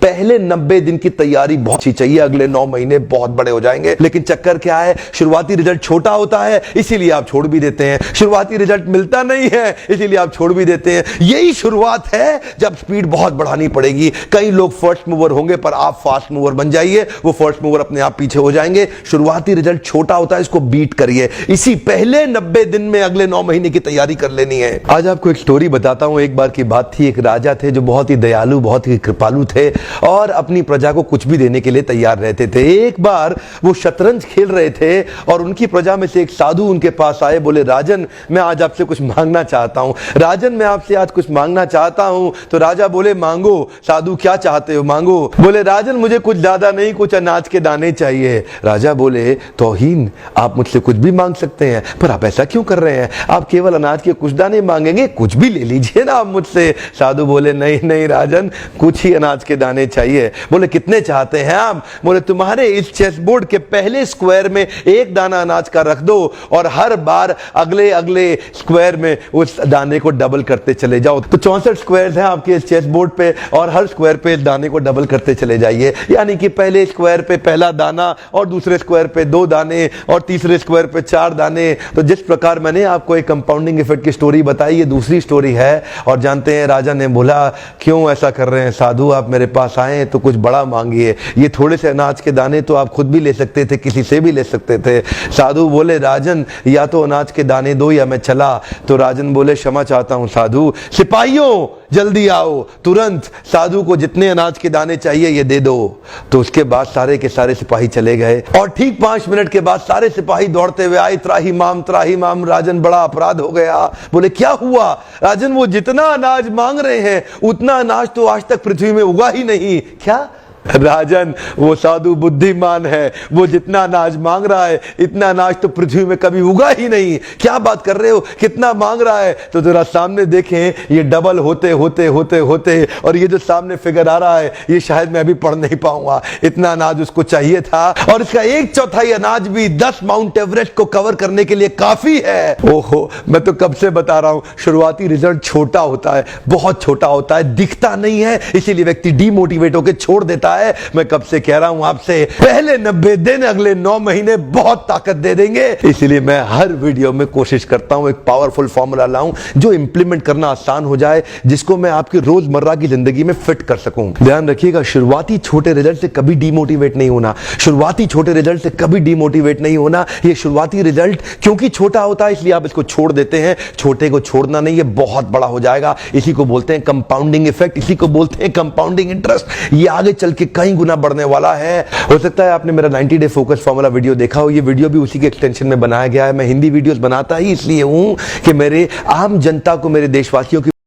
पहले 90 दिन की तैयारी बहुत अच्छी चाहिए, अगले 9 महीने बहुत बड़े हो जाएंगे। लेकिन चक्कर क्या है, शुरुआती रिजल्ट छोटा होता है, इसीलिए आप छोड़ भी देते हैं। शुरुआती रिजल्ट मिलता नहीं है, इसीलिए आप छोड़ भी देते हैं। यही शुरुआत है जब स्पीड बहुत बढ़ानी पड़ेगी। कई लोग फर्स्ट मूवर होंगे, पर आप फास्ट मूवर बन जाइए, वो फर्स्ट मूवर अपने आप पीछे हो जाएंगे। शुरुआती रिजल्ट छोटा होता है, इसको बीट करिए। इसी पहले 90 दिन में अगले 9 महीने की तैयारी कर लेनी है। आज आपको एक स्टोरी बताता हूं। एक बार की बात थी, एक राजा थे जो बहुत ही दयालु, बहुत ही कृपालु थे और अपनी प्रजा को कुछ भी देने के लिए तैयार रहते थे। एक बार वो शतरंज खेल रहे थे और उनकी प्रजा में से एक साधु उनके पास आए। बोले, राजन मैं आज आपसे कुछ मांगना चाहता हूं। राजन मैं आपसे आज कुछ मांगना चाहता हूं। तो राजा बोले, मांगो। साधु, क्या चाहते हो, मांगो। बोले, राजन मुझे कुछ ज्यादा नहीं, कुछ अनाज के दाने चाहिए। राजा बोले, तौहीन, आप मुझसे कुछ भी मांग सकते हैं, पर आप ऐसा क्यों कर रहे हैं? आप केवल अनाज के कुछ दाने मांगेंगे, कुछ भी ले लीजिए ना आप मुझसे। साधु बोले, नहीं नहीं राजन, कुछ ही अनाज के दाने चाहिए। बोले, कितने चाहते हैं आप? बोले, तुम्हारे इस चेस बोर्ड के पहले स्क्वायर में एक दाना अनाज का रख दो और हर बार अगले अगले स्क्वायर में उस दाने को डबल करते चले जाओ। तो 64 स्क्वायर हैं आपके इस चेस बोर्ड पे और हर स्क्वायर पे इस दाने को डबल करते चले जाइए। यानी कि पहले स्क्वायर पे पहला दाना और दूसरे स्क्वायर पे 2 दाने और तीसरे स्क्वायर पे 4 दाने। तो जिस प्रकार मैंने आपको एक कंपाउंडिंग इफेक्ट की स्टोरी बताई, ये दूसरी स्टोरी है। और जानते हैं, राजा ने बोला, क्यों ऐसा कर रहे हैं साधु, आप मेरे पास आए तो कुछ बड़ा मांगिए। ये थोड़े से अनाज के दाने तो आप खुद भी ले सकते थे, किसी से भी ले सकते थे। साधु बोले, राजन या तो अनाज के दाने दो या मैं चला। तो राजन बोले, क्षमा चाहता हूं साधु, सिपाहियों जल्दी आओ तुरंत, साधु को जितने अनाज के दाने चाहिए ये दे दो। तो उसके बाद सारे के सारे सिपाही चले गए और ठीक 5 मिनट के बाद सारे सिपाही दौड़ते हुए आए, त्राहिमाम त्राहिमाम, राजन बड़ा अपराध हो गया। बोले, क्या हुआ? राजन, वो जितना अनाज मांग रहे हैं उतना अनाज तो आज तक पृथ्वी में उगा ही नहीं। क्या? राजन, वो साधु बुद्धिमान है, वो जितना अनाज मांग रहा है इतना अनाज तो पृथ्वी में कभी उगा ही नहीं। क्या बात कर रहे हो, कितना मांग रहा है? तो जरा सामने देखें, ये डबल होते होते होते होते और ये जो सामने फिगर आ रहा है ये शायद मैं अभी पढ़ नहीं पाऊंगा। इतना अनाज उसको चाहिए था और इसका 1/4 अनाज भी 10 माउंट एवरेस्ट को कवर करने के लिए काफी है। ओहो, मैं तो कब से बता रहा हूं, शुरुआती रिजल्ट छोटा होता है, बहुत छोटा होता है, दिखता नहीं है, इसीलिए व्यक्ति डीमोटिवेट होकर छोड़ देता है। मैं कब से कह रहा हूं आपसे, पहले 90 दिन अगले 9 महीने बहुत ताकत दे देंगे। इसलिए मैं हर वीडियो में कोशिश करता हूं एक पावरफुल फॉर्मूला लाऊं जो इंप्लीमेंट करना आसान हो जाए, जिसको मैं आपकी रोजमर्रा की जिंदगी में फिट कर सकूं। ध्यान रखिएगा, शुरुआती छोटे रिजल्ट से कभी डीमोटिवेट नहीं होना। शुरुआती छोटे रिजल्ट से कभी डीमोटिवेट नहीं होना। ये शुरुआती रिजल्ट क्योंकि छोटा होता है इसलिए आप इसको छोड़ देते हैं। छोटे को छोड़ना नहीं, ये बहुत बड़ा हो जाएगा। इसी को बोलते हैं कंपाउंडिंग इफेक्ट, इसी को बोलते हैं कंपाउंडिंग इंटरेस्ट। ये आगे चल के कई गुना बढ़ने वाला है। हो सकता है आपने मेरा 90 डे फोकस फॉर्मूला वीडियो देखा हो। ये वीडियो भी उसी के एक्सटेंशन में बनाया गया है। मैं हिंदी वीडियोस बनाता ही इसलिए हूं कि मेरे आम जनता को, मेरे देशवासियों की